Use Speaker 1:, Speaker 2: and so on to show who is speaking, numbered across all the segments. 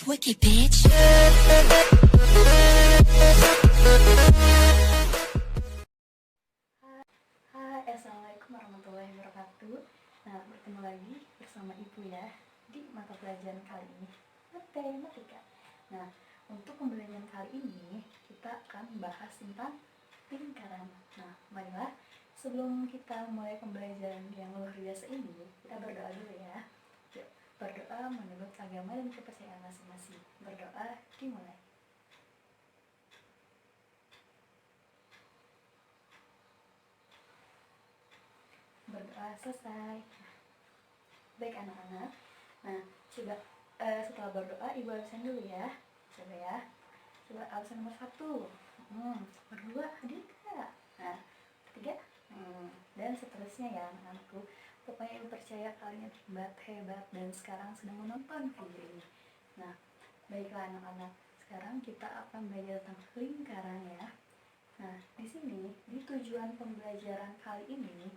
Speaker 1: Wicked bitch.
Speaker 2: Hai, assalamualaikum warahmatullahi wabarakatuh. Nah, bertemu lagi bersama Ibu ya di mata pelajaran kali ini, matematika. Nah, untuk pembelajaran kali ini kita akan membahas tentang lingkaran. Nah, marilah sebelum kita mulai pembelajaran yang luar biasa ini, kita berdoa dulu ya. Yuk, berdoa menurut agama dan kepercayaan masing-masing. Berdoa dimulai. Berdoa selesai. Baik anak-anak. Nah, coba setelah berdoa ibu absen dulu ya. Coba ya. Coba absen nomor 1. Berdua hadir gak? Nah, ketiga. Dan seterusnya ya anak-anakku. Pokoknya ibu percaya kalian hebat dan sekarang sedang menonton video ini. Nah, baiklah anak-anak. Sekarang kita akan belajar tentang lingkaran ya. Nah, di sini di tujuan pembelajaran kali ini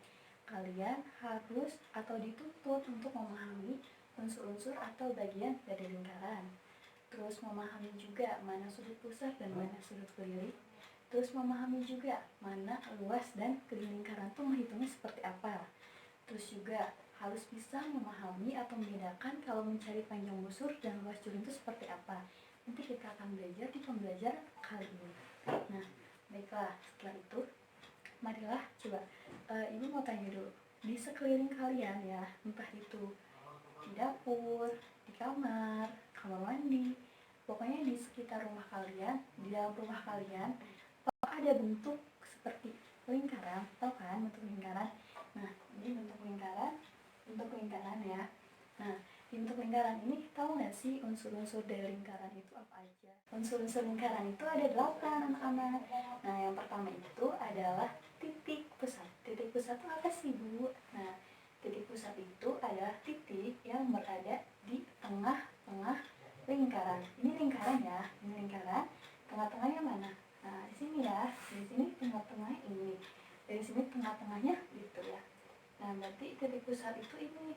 Speaker 2: kalian harus atau dituntut untuk memahami unsur-unsur atau bagian dari lingkaran. Terus memahami juga mana sudut pusat dan mana sudut keliling. Terus memahami juga mana luas dan keliling lingkaran itu menghitungnya seperti apa. Terus juga harus bisa memahami atau membedakan kalau mencari panjang busur dan luas juring itu seperti apa. Nanti kita akan belajar di pembelajaran kali ini. Nah, baiklah, setelah itu marilah coba ibu mau tanya dulu, di sekeliling kalian ya, entah itu di dapur, di kamar mandi, pokoknya di sekitar rumah kalian, di dalam rumah kalian, apakah ada bentuk seperti lingkaran? Tahu kan bentuk lingkaran? Nah, ini bentuk lingkaran ya. Nah, di bentuk lingkaran ini tahu nggak sih unsur-unsur dari lingkaran itu apa aja? Unsur-unsur lingkaran itu ada 8 anak-anak. Nah, yang pertama itu adalah titik pusat. Titik pusat itu apa sih, Bu? Nah, titik pusat itu adalah titik yang berada di tengah-tengah lingkaran. Ini lingkaran ya, ini lingkaran. Tengah-tengahnya mana? Nah, di sini ya. Di sini tengah-tengah ini. Dari sini tengah-tengahnya gitu ya. Nah, berarti titik pusat itu ini.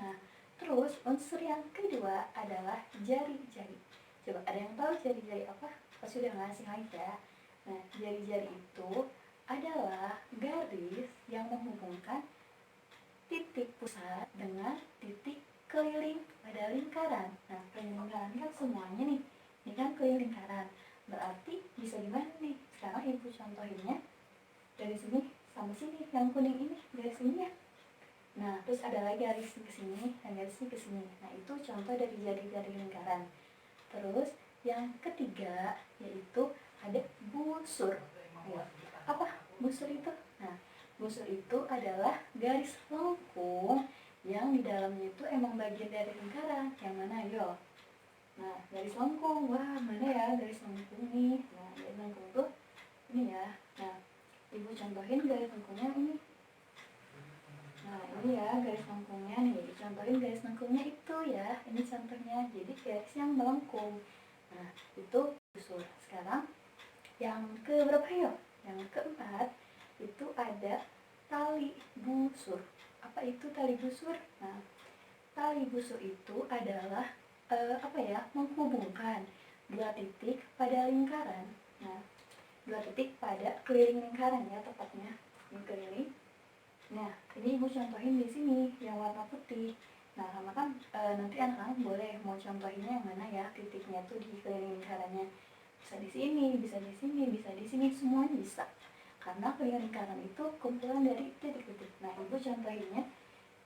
Speaker 2: Nah, terus unsur yang kedua adalah jari-jari. Coba ada yang tahu jari-jari apa? Pasti udah ngasih like ya. Nah, jari-jari itu adalah garis yang menghubungkan titik pusat dengan titik keliling pada lingkaran. Nah, keliling lingkaran kan semuanya nih. Ini kan keliling lingkaran. Berarti bisa gimana nih? Sekarang ibu contohinnya dari sini sampai sini. Yang kuning ini garis ini ya. Nah, terus ada lagi garis ke sini dan garis ini ke sini. Nah, itu contoh dari jari-jari lingkaran. Terus yang ketiga yaitu ada busur. Ayo, apa busur itu? Nah, busur itu adalah garis lengkung yang di dalamnya itu emang bagian dari lingkaran. Yang mana yo? Nah, garis lengkung. Wah, mana ya garis lengkung nih? Nah, garis lengkung tuh ini ya. Nah, ibu contohin garis lengkungnya ini. Nah, ini ya garis lengkungnya nih. Contohin garis lengkungnya itu ya. Ini contohnya. Jadi garis yang melengkung. Nah, itu busur. Sekarang yang ke berapa yuk? Yang keempat itu ada tali busur. Apa itu tali busur? Nah, tali busur itu adalah menghubungkan dua titik pada lingkaran. Nah, dua titik pada keliling lingkaran ya tepatnya. Ini keliling. Nah, ini ibu contohin di sini yang warna putih. Nah, sama kan nanti anak-anak boleh mau contohinnya yang mana ya titiknya tuh di keliling lingkarannya. Bisa di sini, bisa di sini, bisa di sini, semuanya bisa. Karena keliling lingkaran itu kumpulan dari titik-titik. Nah, ibu contohinnya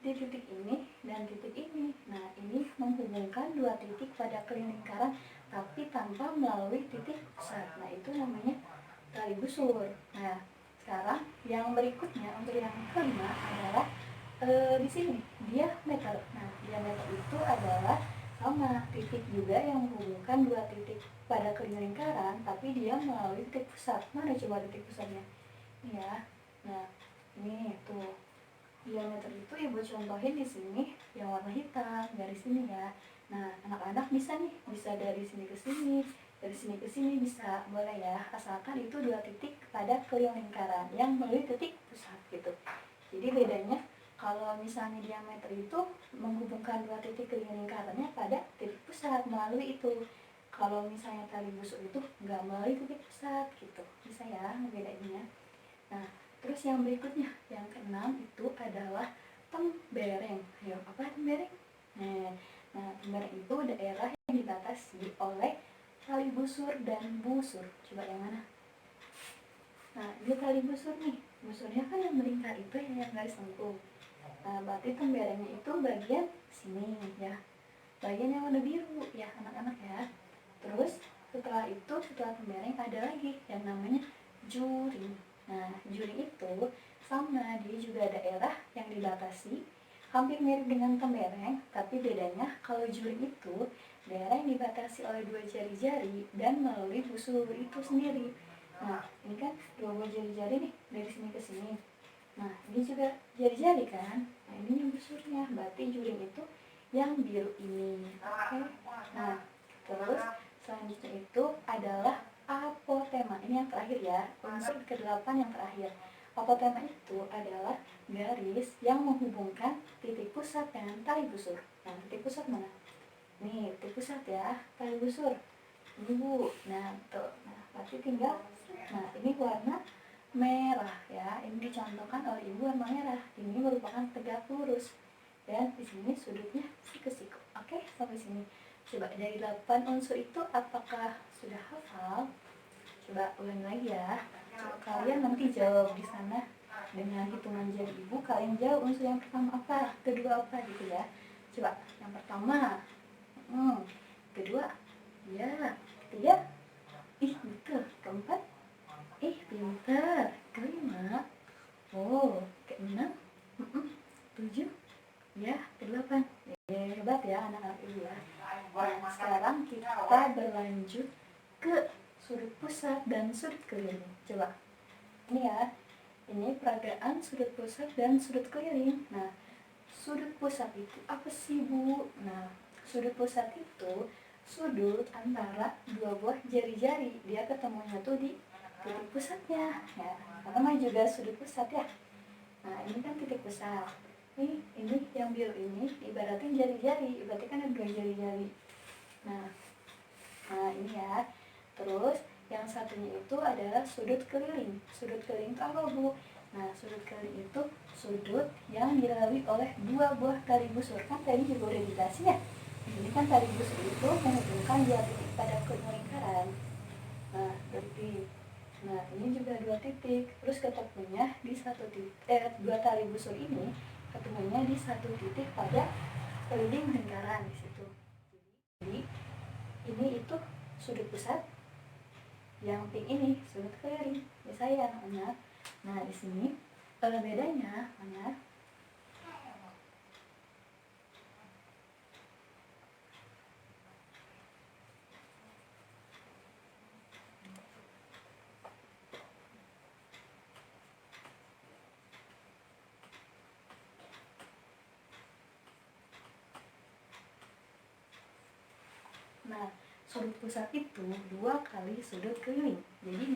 Speaker 2: di titik ini dan titik ini. Nah, ini menghubungkan dua titik pada keliling lingkaran tapi tanpa melalui titik pusat. Nah, itu namanya tali busur. Nah, sekarang yang berikutnya untuk yang kelima adalah di sini diameter. Nah, diameter itu adalah sama titik juga yang menghubungkan dua titik pada keliling lingkaran tapi dia melalui titik pusat. Mana coba titik pusatnya? Ini ya. Nah, ini tuh diameter itu ibu contohin di sini yang warna hitam garis ini ya. Nah, anak-anak bisa nih, bisa dari sini ke sini, dari sini ke sini bisa, boleh ya, asalkan itu dua titik pada keliling lingkaran yang melalui titik pusat gitu. Jadi bedanya Kalau misalnya diameter itu menghubungkan dua titik lingkarannya pada titik pusat melalui itu. Kalau misalnya tali busur itu nggak melalui titik pusat gitu. Bisa ya ngebedainnya. Nah, terus yang berikutnya, yang keenam itu adalah tembereng. Ayo, apa tembereng? Nah, tembereng itu daerah yang dibatasi oleh tali busur dan busur. Coba yang mana? Nah, ini tali busur nih. Busurnya kan yang melingkar itu yang garis lengkung. Nah, berarti temberengnya itu bagian sini ya. Bagian yang warna biru ya anak-anak ya. Terus setelah tembereng ada lagi yang namanya juring. Nah, juring itu sama, dia juga daerah yang dibatasi hampir mirip dengan tembereng, tapi bedanya kalau juring itu daerah yang dibatasi oleh dua jari-jari dan melalui busur itu sendiri. Nah, ini kan dua buah jari-jari nih dari sini ke sini. Nah, ini juga jari-jari kan. Nah, ini yang busurnya. Berarti juring itu yang biru ini. Oke. Nah, terus selanjutnya itu adalah apotema. Ini yang terakhir ya. Unsur ke-8 yang terakhir. Apotema itu adalah garis yang menghubungkan titik pusat dengan tali busur. Nah, titik pusat mana? Nih, titik pusat ya, tali busur. Ini Bu. Nah, tuh. Nah, berarti tinggal. Nah, ini warna merah ya. Ini dicontohkan oleh Ibu warna merah. Ini merupakan tegak lurus. Dan di sini sudutnya siku-siku. Oke, sampai sini. Coba dari 8 unsur itu apakah sudah hafal? Coba ulang lagi ya. Coba kalian nanti jawab di sana dengan hitungan jari Ibu. Kalian jawab unsur yang pertama apa, kedua apa gitu ya. Coba yang pertama, kedua, ya, ketiga, ih betul, keempat, ih pintar, kelima, oh, keenam, tujuh, ya, ke-8. Hebat ya anak-anak Ibu ya. Nah, sekarang kita berlanjut ke sudut pusat dan sudut keliling. Coba ini ya, ini peragaan sudut pusat dan sudut keliling. Nah, sudut pusat itu apa sih Bu? Nah, sudut pusat itu sudut antara dua buah jari-jari. Dia ketemunya tuh di titik pusatnya ya. Namanya juga sudut pusat ya. Nah, ini kan titik pusat. Ini yang biru ini ibaratin jari-jari, berarti kan ada dua jari-jari. Nah, ini ya. Terus yang satunya itu adalah sudut keliling. Sudut keliling itu apa Bu? Nah, sudut keliling itu sudut yang dilalui oleh dua buah tali busur. Kan tadi juga udah dijelasin ya. Ini kan tali busur itu menghubungkan dua titik pada lingkaran. Nah, berarti ini juga dua titik. Terus ketemunya di satu titik, dua tali busur ini ketemunya di satu titik pada keliling lingkaran di situ. Jadi ini itu sudut pusat, yang pink ini sudut keliling. Bisa ya anak-anak. Nah, di sini bedanya mana? Nah, sudut pusat itu 2 kali sudut keliling. Jadi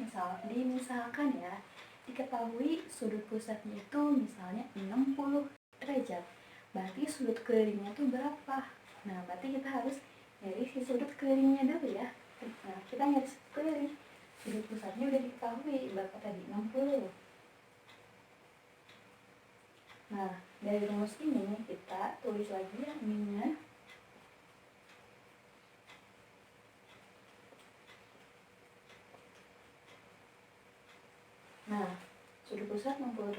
Speaker 2: misalkan ya, diketahui sudut pusatnya itu misalnya 60 derajat. Berarti sudut kelilingnya itu berapa? Nah, berarti kita harus nyari si sudut kelilingnya dulu ya. Nah, kita nyari sudut keliling. Sudut pusatnya udah diketahui berapa tadi? 60. Nah, dari rumus ini kita tulis lagi ya ininya. Nah, sudut pusat 60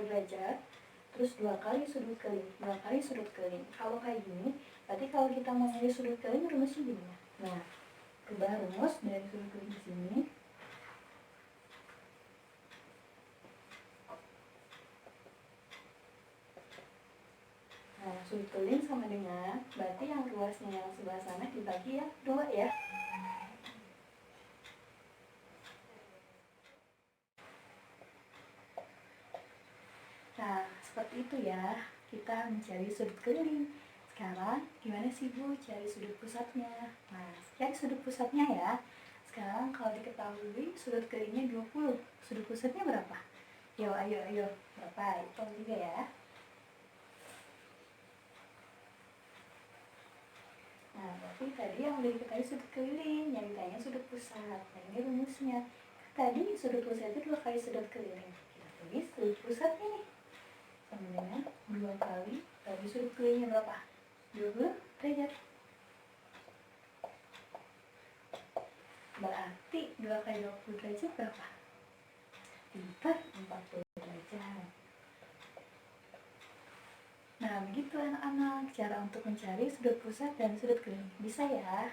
Speaker 2: derajat, terus 2 kali sudut keliling, 2 kali sudut keliling. Kalau kayak gini, berarti kalau kita mau nyari sudut keliling rumusnya gimana? Nah, rubah rumus dari sudut keliling sini. Nah, sudut keliling sama dengan, berarti yang luasnya yang sebelah sana dibagi ya 2 ya. Nah, seperti itu ya, kita mencari sudut keliling. Sekarang, gimana sih Bu cari sudut pusatnya? Nah, cari sudut pusatnya ya. Sekarang kalau diketahui sudut kelilingnya 20, sudut pusatnya berapa? Ayo, berapa? Hitung juga ya. Nah, berarti tadi yang udah diketahui sudut keliling, yang ditanya sudut pusat. Nah, ini rumusnya. Tadi sudut pusat itu 2 kali sudut keliling. Kita tulis sudut pusatnya nih. Sama dengan 2 kali, tadi sudut kelilingnya berapa? 20 derajat. Berarti 2 kali 20 derajat berapa? Sekitar 40 derajat. Nah, begitu anak-anak cara untuk mencari sudut pusat dan sudut keliling. Bisa ya?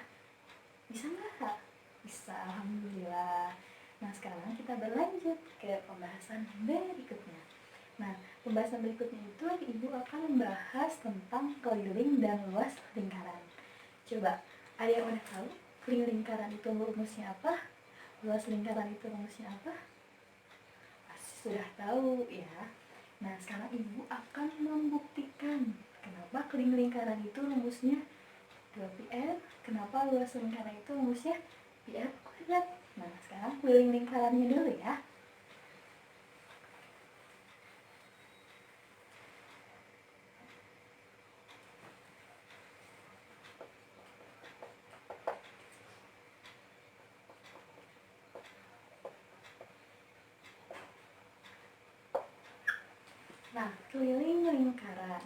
Speaker 2: Bisa nggak? Bisa, alhamdulillah. Nah, sekarang kita berlanjut ke pembahasan berikutnya. Nah, pembahasan berikutnya itu Ibu akan membahas tentang keliling dan luas lingkaran. Coba, ada yang udah tahu keliling lingkaran itu rumusnya apa? Luas lingkaran itu rumusnya apa? Pasti sudah tahu ya. Nah, sekarang Ibu akan membuktikan kenapa keliling lingkaran itu rumusnya 2πr, kenapa luas lingkaran itu rumusnya πr kuadrat. Nah, sekarang keliling lingkarannya dulu ya. Nah, keliling lingkaran.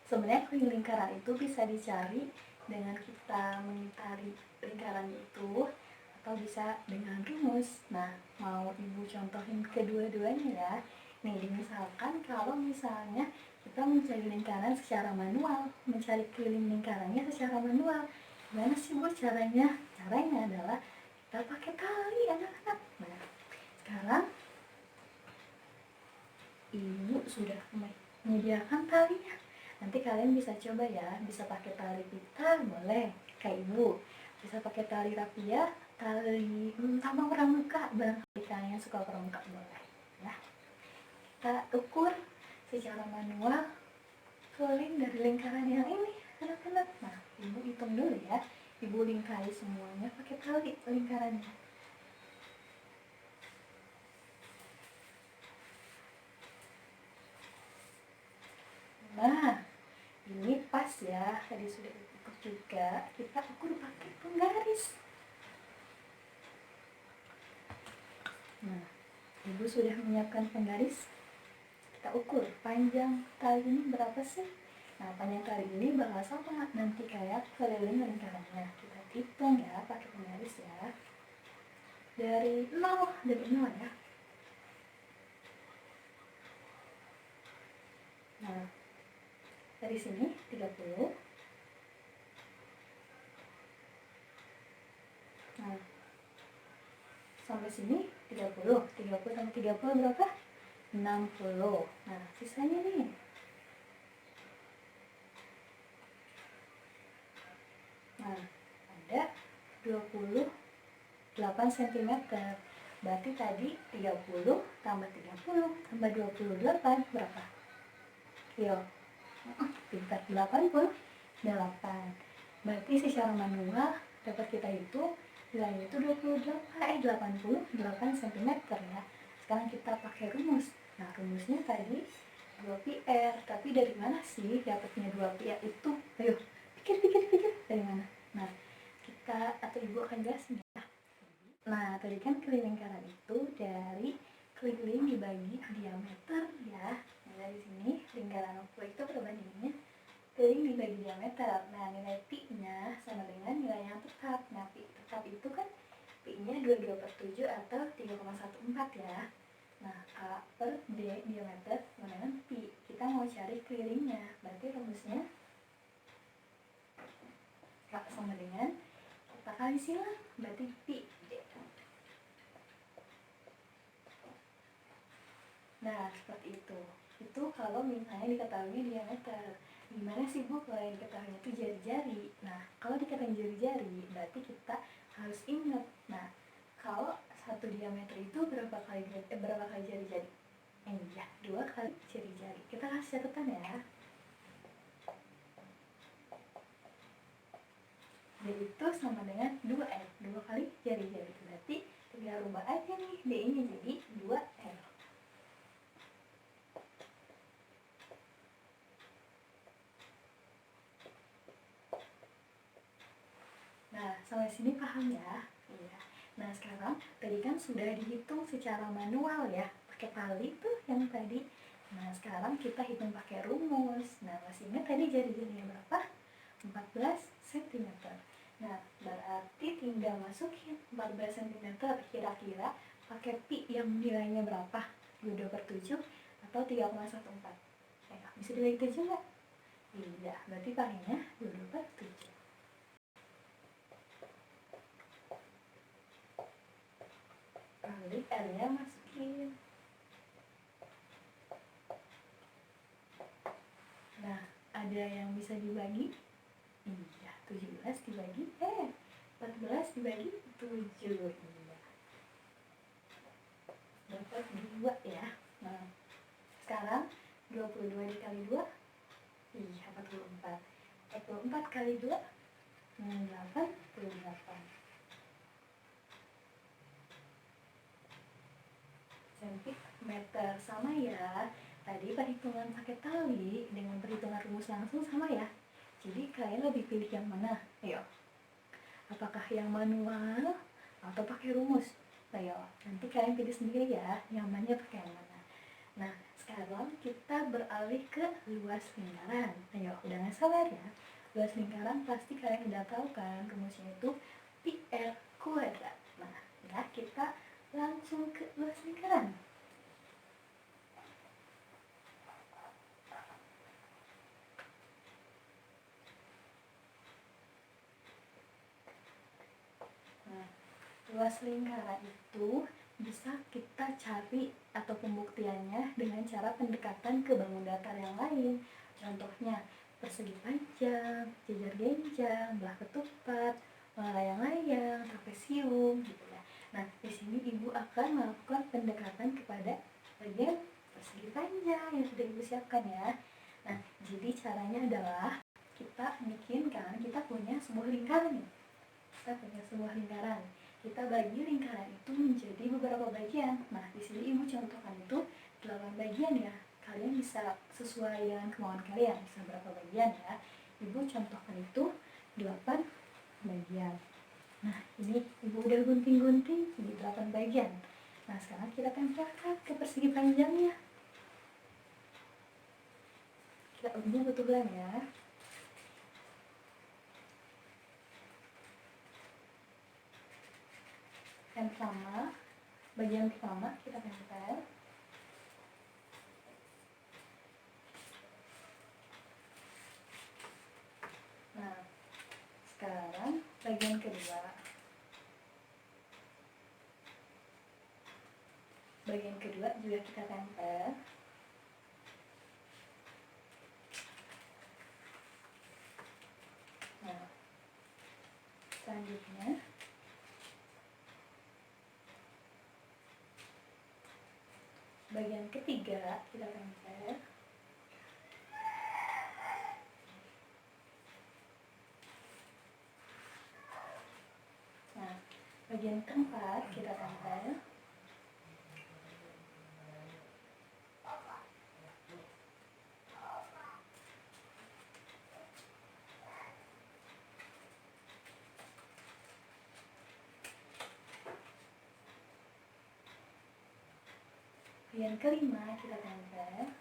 Speaker 2: Sebenarnya keliling lingkaran itu bisa dicari dengan kita mengitari lingkaran itu atau bisa dengan rumus. Nah, mau Ibu contohin kedua-duanya ya. Nih, misalkan kalau misalnya kita mencari lingkaran secara manual, mencari keliling lingkarannya secara manual. Gimana sih Bu caranya? Caranya adalah kita pakai tali anak-anak. Nah, sekarang Ibu sudah menyediakan talinya. Nanti kalian bisa coba ya, bisa pakai tali pita boleh, kayak Ibu. Bisa pakai tali rapia, tali tambang pramuka, barangkali kalian suka pramuka boleh. Ya, kita ukur secara manual keliling dari lingkaran yang ini, anak-anak. Nah, Ibu hitung dulu ya. Ibu lingkari semuanya pakai tali lingkarannya. Nah, ini pas ya, tadi sudah ukur juga, kita ukur pakai penggaris. Nah, Ibu sudah menyiapkan penggaris. Kita ukur panjang tali ini berapa sih? Nah, panjang tali ini bakal sama nanti kayak keliling lingkarannya. Kita hitung ya pakai penggaris ya. Dari 0 ya. Nah, dari sini 30. Nah, sampai sini 30. 30 tambah 30 berapa? 60. Nah, sisanya nih. Nah, ada 28 cm. Berarti tadi 30 tambah 30 tambah 28 berapa? Yo, pintar, 88. Berarti secara manual dapat kita itu nilainya itu 88 cm ya. Sekarang kita pakai rumus. Nah, rumusnya tadi 2πr. Tapi dari mana sih dapatnya 2πr itu? Ayo, pikir dari mana? Nah, kita atau Ibu akan jelasin ya. Nah, tadi kan keliling lingkaran itu dari keliling dibagi diameter ya. Nah, dari sini lingkaran UFO itu perbandingannya keliling dibagi diameter. Nah, nilai pi-nya sama dengan nilai yang tetap. Nah, pi tetap itu kan pi-nya 22/7 atau 3,14 ya. Nah, A per D diameter sama dengan pi. Kita mau cari kelilingnya. Berarti rumusnya K sama dengan kita kali silang. Berarti pi D. Nah, seperti itu. Itu kalau misalnya diketahui diameter. Gimana sih Bu kalau yang diketahui itu jari-jari? Nah, kalau diketahui jari-jari, berarti kita harus ingat. Nah, kalau satu diameter itu berapa kali jari-jari? Iya, 2 kali jari-jari. Kita kasih catatan ya. Jadi itu sama dengan 2R, 2 kali jari-jari. Berarti tinggal rubah aja nih D-nya jadi 2R. Sampai sini paham ya? Iya. Nah sekarang tadi kan sudah dihitung secara manual ya, pakai tali tuh yang tadi. Nah sekarang kita hitung pakai rumus. Nah masih ingat tadi jari-jarinya berapa? 14 cm. Nah berarti tinggal masukin 14 cm kira-kira pakai pi yang nilainya berapa? 22/7 atau 3,14? Bisa dibagi 7 nggak? Iya, berarti pakainya 22/7. Kali R-nya masukin. Nah, ada yang bisa dibagi? Iya, 17 dibagi 14 dibagi 7. Iya. Dapat 2 ya. Nah, sekarang 22 dikali 2, iya 44. 44 kali 2, 88 cm. Sama ya. Tadi perhitungan pakai tali dengan perhitungan rumus langsung sama ya. Jadi kalian lebih pilih yang mana? Ayo. Apakah yang manual atau pakai rumus? Ayo, nanti kalian pilih sendiri ya, nyamannya pakai yang mana. Nah, sekarang kita beralih ke luas lingkaran. Ayo, udah gak sabar ya. Luas lingkaran pasti kalian udah tahu kan, rumusnya itu pi r kuadrat. Nah, ya kita langsung ke luas lingkaran. Nah, luas lingkaran itu bisa kita cari atau pembuktiannya dengan cara pendekatan ke bangun datar yang lain. Contohnya persegi panjang, jejar genjang, belah ketupat, layang-layang, trapesium gitu ya. Nah, di sini Ibu akan melakukan pendekatan kepada bagian persegi panjang yang sudah Ibu siapkan ya. Nah, jadi caranya adalah kita bikinkan, kita punya sebuah lingkaran nih. Kita bagi lingkaran itu menjadi beberapa bagian. Nah, di sini Ibu contohkan itu 8 bagian ya. Kalian bisa sesuai dengan kemauan kalian, bisa berapa bagian ya. Ibu contohkan itu 8 bagian. Nah, ini Ibu udah gunting-gunting di 8 bagian. Nah, sekarang kita tempelkan ke persegi panjangnya. Ibu butuh lem ya. Yang pertama, bagian pertama kita tempel. Nah, sekarang bagian kedua. Bagian kedua juga kita tempel. Nah, selanjutnya bagian ketiga kita tempel. Nah, bagian keempat kita tempel. Bagian kelima kita tempel.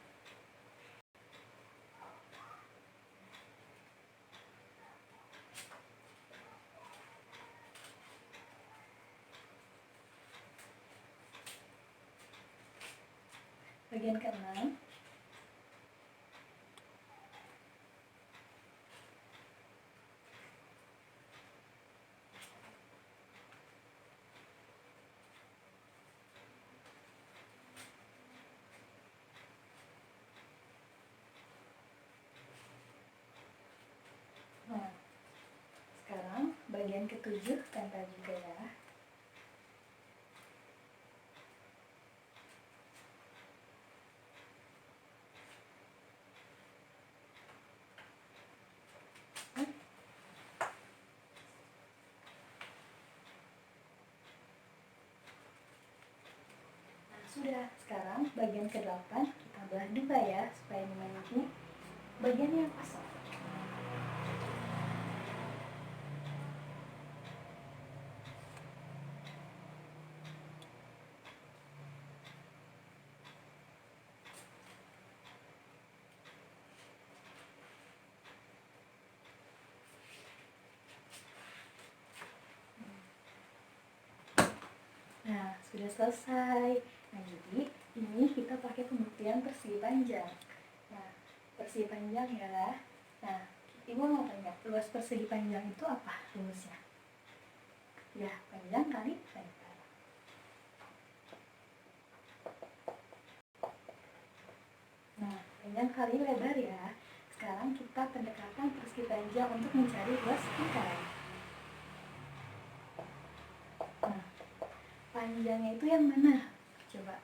Speaker 2: Bagian keenam. Nah, sekarang bagian ketujuh tempel juga ya. Nah, sudah. Sekarang bagian ke-8 kita belah dua ya, supaya ini bagian yang kosong. sudah selesai. Nah, jadi ini kita pakai pembuktian persegi panjang. Nah, persegi panjang ya. Nah, Ibu mau tanya, luas persegi panjang itu apa rumusnya? Ya, panjang kali lebar. Nah, panjang kali lebar ya. Sekarang kita pendekatan persegi panjang untuk mencari luas lingkaran. Nah, panjangnya itu yang mana? Coba.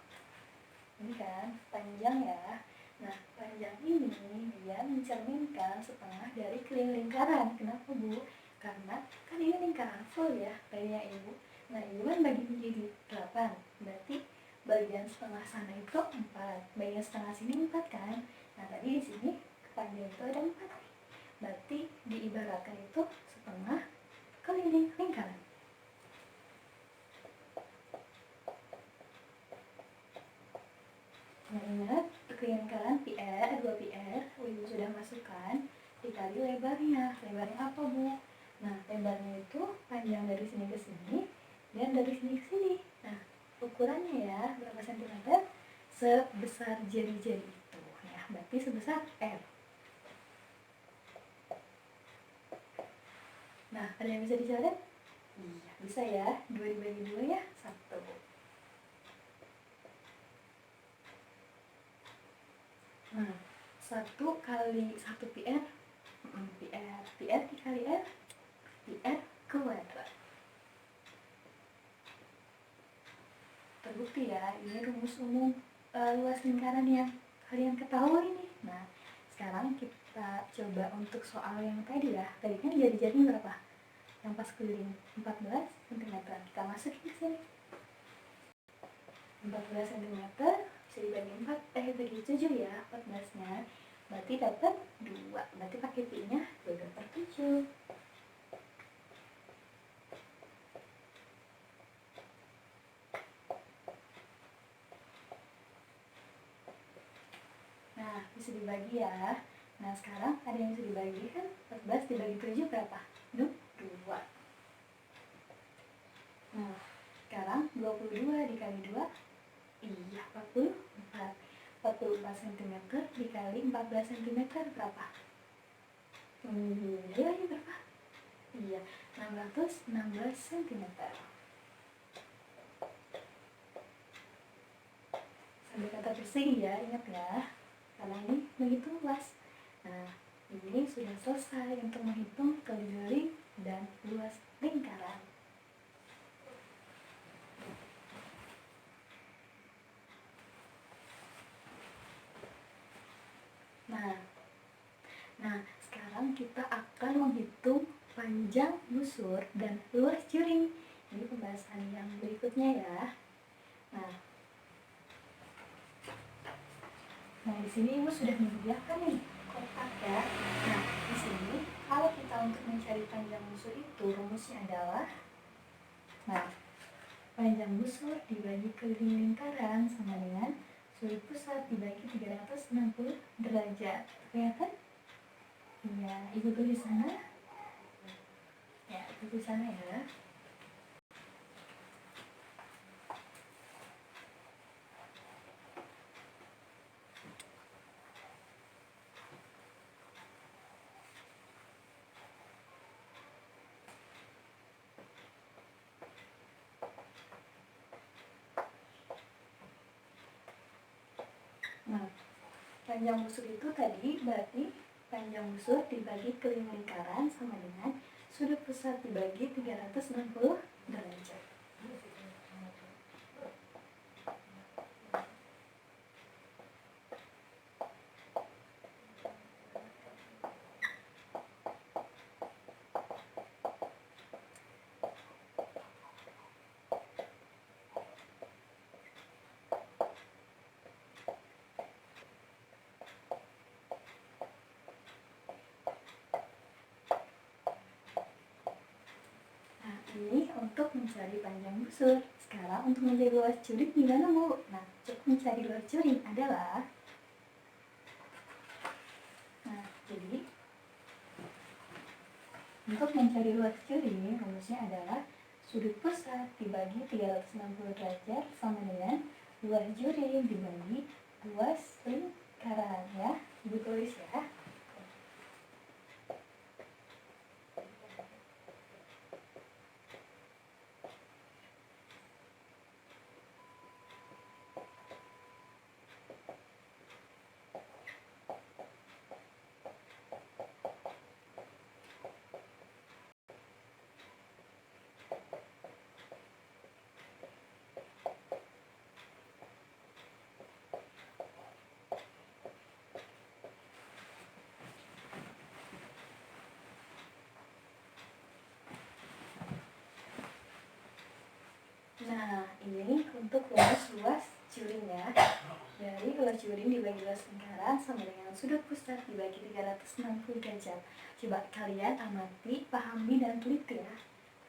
Speaker 2: Ini kan panjang ya. Nah, panjang ini dia mencerminkan setengah dari keliling lingkaran. Kenapa, Bu? Karena kan ini lingkaran full ya, tadinya Ibu. Nah, Ibu kan bagi menjadi 8. Berarti bagian setengah sana itu 4. Bagian setengah sini 4 kan? Nah, tadi di sini panjang itu ada 4. Berarti diibaratkan itu setengah keliling lingkaran. Nah, ingat lingkaran PR, 2PR, Ibu sudah masukkan, dikali lebarnya. Lebarnya apa, Bu? Nah, lebarnya itu panjang dari sini ke sini dan dari sini ke sini. Nah, ukurannya ya, berapa sentimeter? Sebesar jari-jari itu ya, berarti sebesar R. Nah, ada yang bisa dicoret? Iya, bisa ya. 2 dibagi 2 ya, 1. Nah, 1 kali 1 PR, PR dikali R, PR kuadrat. Terbukti ya, ini rumus umum luas lingkaran yang kalian ketahui nih. Nah, sekarang kita coba untuk soal yang tadi ya. Tadi kan jari-jarinya berapa? Yang pas keliling 14 cm. Kita masukin ke sini. 14 cm bisa dibagi 4, bagi 7 ya, 14-nya. Berarti dapat 2. Berarti pakai pi-nya 2/7. Nah, bisa dibagi ya. Nah, sekarang ada yang bisa dibagi kan? 14 dibagi 7 berapa? 2. Nah, sekarang 22 dikali 2, iya 44. 44 cm dikali 14 cm berapa? Iya, ini berapa? Iya, 616 cm. Sambil kata persegi ya, ingat ya. Karena ini begitu luas. Nah, ini sudah selesai untuk menghitung keliling dan luas lingkaran. Nah, sekarang kita akan menghitung panjang busur dan luas juring. Ini pembahasan yang berikutnya ya. Nah, di sini Ibu sudah menyediakan nih kotak ya. Nah, di sini kalau kita untuk mencari panjang busur itu rumusnya adalah, nah, panjang busur dibagi keliling lingkaran sama dengan sudut pusat dibagi 360 derajat. Kelihatan? Iya, Ibu tulis sana. Ya, Ibu tulis sana ya. Nah, panjang busur itu tadi berarti panjang busur dibagi keliling lingkaran sama dengan sudut pusat dibagi 360 derajat. Ini untuk mencari panjang busur. Sekarang untuk mencari luas juring gimana, Bu? Nah, untuk mencari luas juring adalah, nah, jadi untuk mencari luas juring rumusnya adalah sudut pusat dibagi 360 derajat sama dengan luas juri dibagi luas lingkaran ya. Ibu tulis ya. Nah, ini untuk rumus luas juring ya. Dari luas juring dibagi luas lingkaran sama dengan sudut pusat dibagi 360 derajat. Coba kalian amati, pahami, dan teliti ya.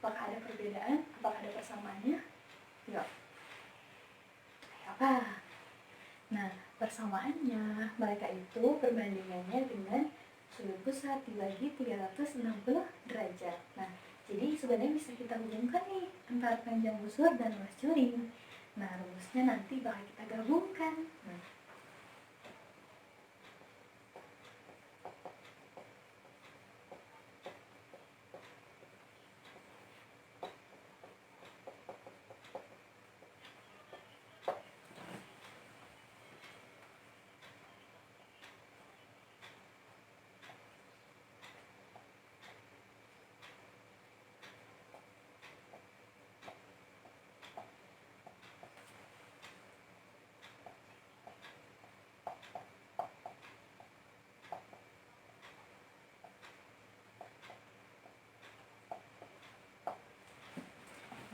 Speaker 2: Apakah ada perbedaan? Apakah ada persamaannya? Yuk. Apa? Nah, persamaannya mereka itu perbandingannya dengan sudut pusat dibagi 360 derajat. Nah, jadi sebenarnya bisa kita hubungkan nih antara panjang busur dan luas juring. Nah, rumusnya nanti bakal kita gabungkan.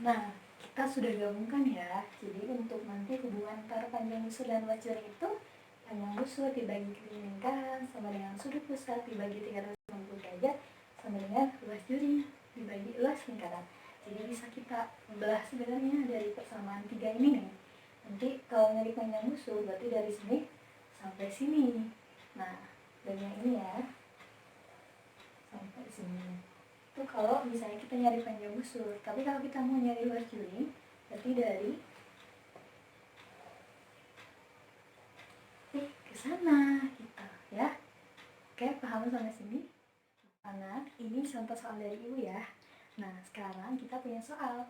Speaker 2: Nah, kita sudah gabungkan ya. Jadi untuk nanti hubungan antara panjang busur dan luas juring itu, panjang busur dibagi keliling lingkaran sama dengan sudut pusat dibagi 360 derajat sama dengan luas juring dibagi luas lingkaran. Jadi bisa kita belah sebenarnya dari persamaan tiga ini nih. Nanti kalau nyari panjang busur berarti dari sini sampai sini. Nah, dan yang ini ya sampai sini. Itu kalau misalnya kita nyari panjang busur. Tapi kalau kita mau nyari luas juring, berarti dari ke sana kita ya. Oke, paham sampai sini? Anak, ini contoh soal dari ibu ya. Nah, sekarang kita punya soal.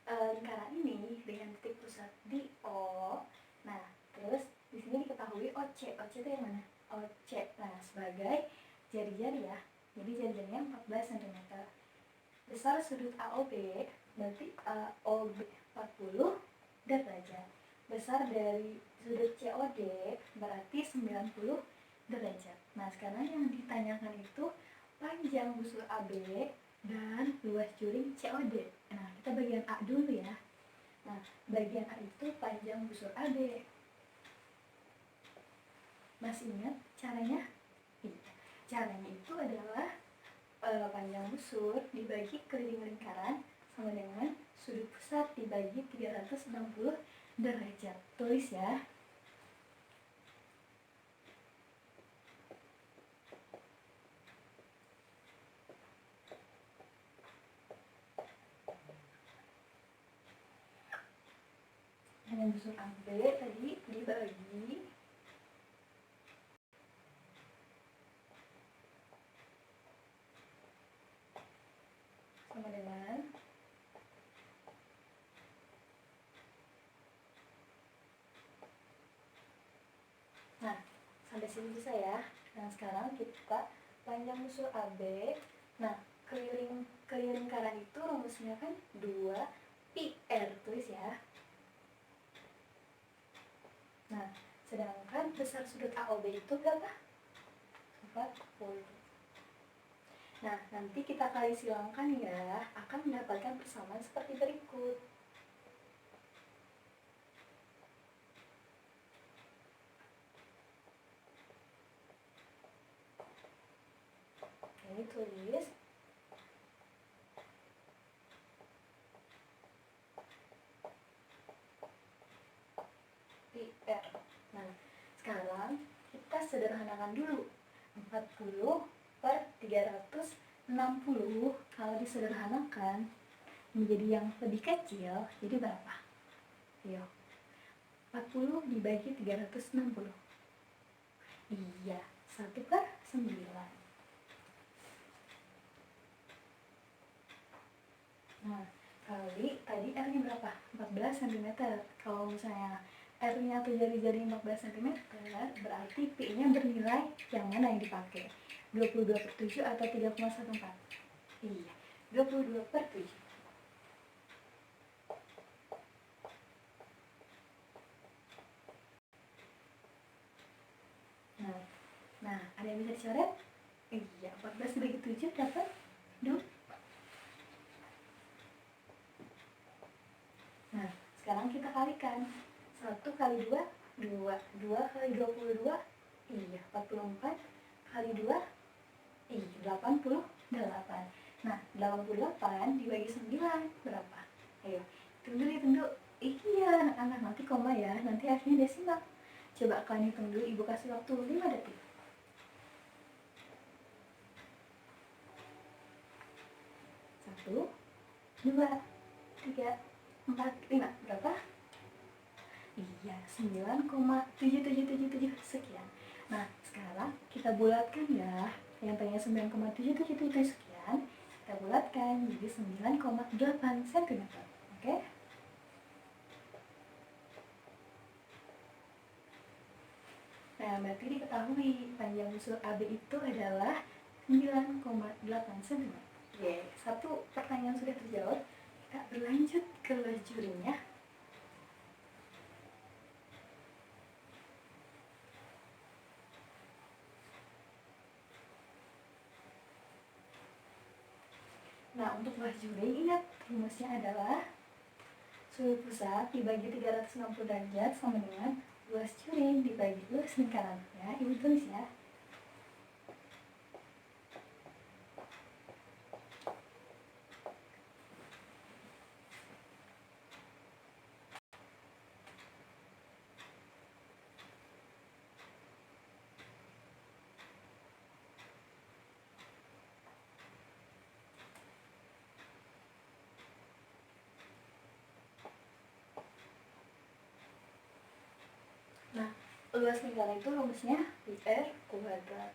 Speaker 2: Lingkaran ini dengan titik pusat di O. Nah, terus di sini diketahui OC. OC itu yang mana? OC. Nah, sebagai jari-jari ya. Jadi jari-jarinya 14 cm. Besar sudut AOB berarti AOB 40 derajat. Besar dari sudut COD berarti 90 derajat. Nah, sekarang yang ditanyakan itu panjang busur AB dan luas juring COD. Nah, kita bagian A dulu ya. Nah, bagian A itu panjang busur AB. Masih ingat caranya? Caranya itu adalah panjang busur dibagi keliling lingkaran sama dengan sudut pusat dibagi 360 derajat. Tulis ya. Panjang busur AB tadi dibagi sama dengan sampai sini bisa ya. Nah, sekarang kita panjang busur AB. Nah, keliling lingkaran itu rumusnya kan 2 pi r, tulis ya. Nah, sedangkan besar sudut AOB itu berapa? 40. Nah, nanti kita kali silangkan ya, akan mendapatkan persamaan seperti berikut. Ini tulis PR. Nah, sekarang kita sederhanakan dulu. 40 per 360 kalau disederhanakan menjadi yang lebih kecil, jadi berapa? Ayo, 40 dibagi 360. Iya, 1/9. Nah, kali tadi R-nya berapa? 14 cm. Kalau misalnya R-nya atau jari-jari 14 cm, berarti P-nya bernilai yang mana yang dipakai? 22/7 atau 3,14? Iya, 22/7. Nah, ada yang bisa dicoret? Iya, 14 dibagi 7 dapat 2. Nah, sekarang kita kalikan. 1 kali 2, 2. 2 kali 22, iya, 44. Kali 2, iya, 88. Nah, 88 dibagi 9, berapa? Ayo, hitung dulu, hitung dulu. Iya, anak-anak, nanti koma ya, nanti hasilnya desimal. Coba kalian hitung dulu, ibu kasih waktu 5 detik. 1, 2, 3, 4, 5. Berapa? Iya, 9,7777 sekian. Nah, sekarang kita bulatkan ya. Yang tanya 9,777 sekian, kita bulatkan jadi 9,8 cm. Oke? Nah, berarti diketahui panjang usul AB itu adalah 9,8 cm. Satu pertanyaan sudah terjawab. Kita berlanjut ke luas jurinya. Nah, untuk luas juring, ingat rumusnya adalah suhu pusat dibagi 360 derajat sama dengan luas juring dibagi luas lingkaran. Ya, ibu tulis ya. Nah, luas lingkaran itu rumusnya PR kuadrat.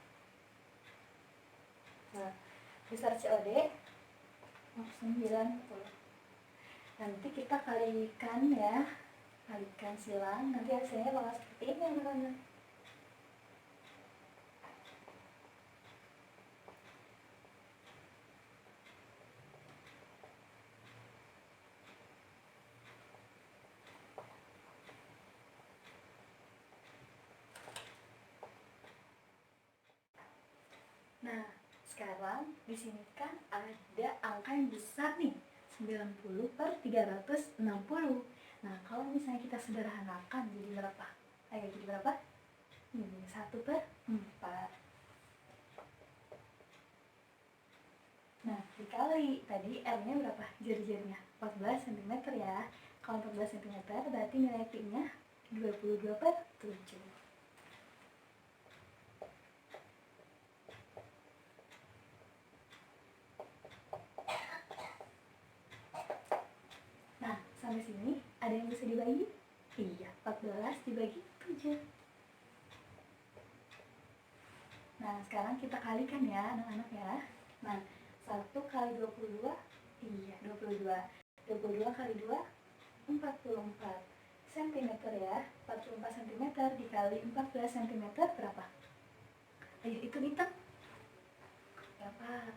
Speaker 2: Nah, besar COD 90. Nanti kita kalikan ya, kalikan silang, nanti hasilnya bakal seperti ini anak-anak. Nah, sekarang di sini kan ada angka yang besar nih, 90/360. Nah, kalau misalnya kita sederhanakan jadi berapa? Ayo, jadi berapa? 1/4. Nah, dikali tadi R-nya berapa? Jari-jarinya 14 cm ya. Kalau 14 cm berarti nilai P-nya 22/7. Nah, sampai sini ada yang bisa dibagi? Iya, 14 dibagi 7. Nah, sekarang kita kalikan ya anak-anak ya. Nah, 1 kali 22, iya 22. 22 kali 2, 44 cm ya. 44 cm dikali 14 cm berapa? Ayo hitung-hitung. Berapa?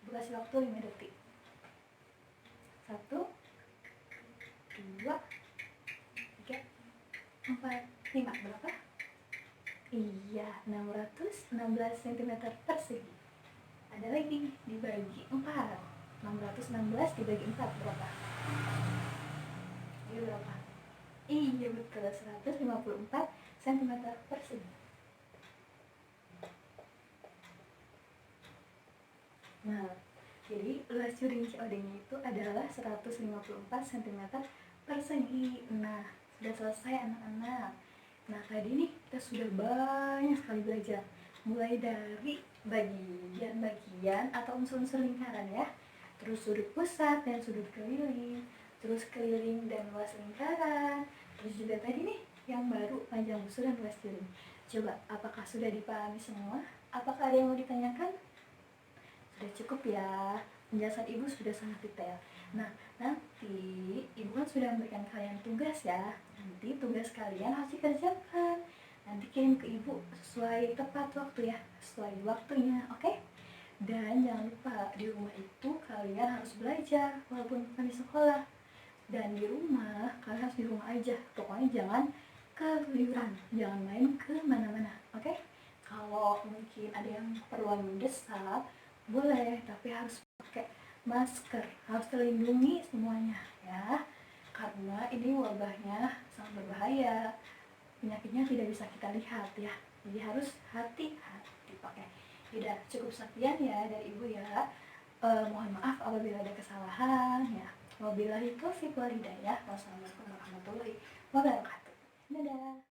Speaker 2: Ibu kasih waktu 5 detik. 1, 2, 3, 4, 5. Berapa? Iya, 616 cm persegi. Ada lagi, dibagi 4. 616 dibagi 4 berapa? Ini berapa? Iya betul, 154 cm persegi. Nah, jadi luas juring COD-nya itu adalah 154 cm persegi. Nah, sudah selesai anak-anak. Nah, tadi nih kita sudah banyak sekali belajar. Mulai dari bagian-bagian atau unsur-unsur lingkaran ya. terus sudut pusat dan sudut keliling, terus keliling dan luas lingkaran, terus juga tadi nih yang baru panjang busur dan luas keliling. Coba, apakah sudah dipahami semua? Apakah ada yang mau ditanyakan? Sudah cukup ya, penjelasan ibu sudah sangat detail. Nah, nanti ibu kan sudah memberikan kalian tugas ya. Nanti tugas kalian harus dikerjakan. Nanti kirim ke ibu sesuai tepat waktu ya, sesuai waktunya, oke? Dan jangan lupa di rumah itu kalian harus belajar walaupun bukan di sekolah. Dan di rumah kalian harus di rumah aja. Pokoknya jangan keluyuran, jangan main ke mana-mana, oke? Kalau mungkin ada yang keperluan mendesak, boleh, tapi harus pakai masker, harus terlindungi semuanya ya. Karena ini wabahnya sangat berbahaya. Penyakitnya tidak bisa kita lihat ya. Jadi harus hati-hati pakai. Tidak cukup sekian ya dari ibu ya. Mohon maaf apabila ada kesalahan ya. Wabillahi taufiq wal hidayah. Wassalamualaikum warahmatullahi wabarakatuh. Dadah.